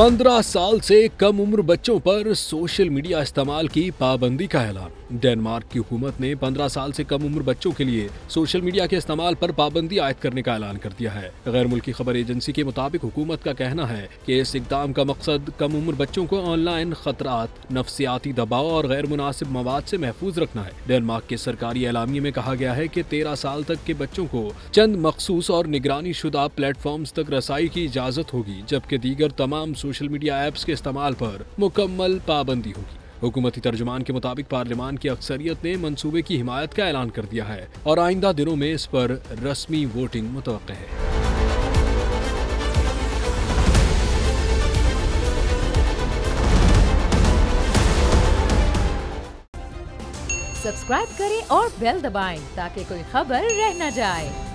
15 साल से कम उम्र बच्चों पर सोशल मीडिया इस्तेमाल की पाबंदी का ऐलान। डेनमार्क की हुकूमत ने 15 साल से कम उम्र बच्चों के लिए सोशल मीडिया के इस्तेमाल पर पाबंदी आयद करने का ऐलान कर दिया है। गैर मुल्की खबर एजेंसी के मुताबिक हुकूमत का कहना है कि इस इकदाम का मकसद कम उम्र बच्चों को ऑनलाइन खतरात, नफ्सियाती दबाव और गैर मुनासिब मवाद से महफूज रखना है। डेनमार्क के सरकारी एलामिये में कहा गया है कि 13 साल तक के बच्चों को चंद मखसूस और निगरानी शुदा प्लेटफॉर्म्स तक रसाई की इजाजत होगी, जबकि दीगर तमाम सोशल मीडिया ऐप्स के इस्तेमाल पर मुकम्मल पाबंदी होगी। हुकूमती तर्जुमान के मुताबिक पार्लियामान की अक्सरियत ने मंसूबे की हिमायत का ऐलान कर दिया है और आइंदा दिनों में इस पर रस्मी वोटिंग मुतवक्के है। सब्सक्राइब करें और बेल दबाएं ताकि कोई खबर रह न जाए।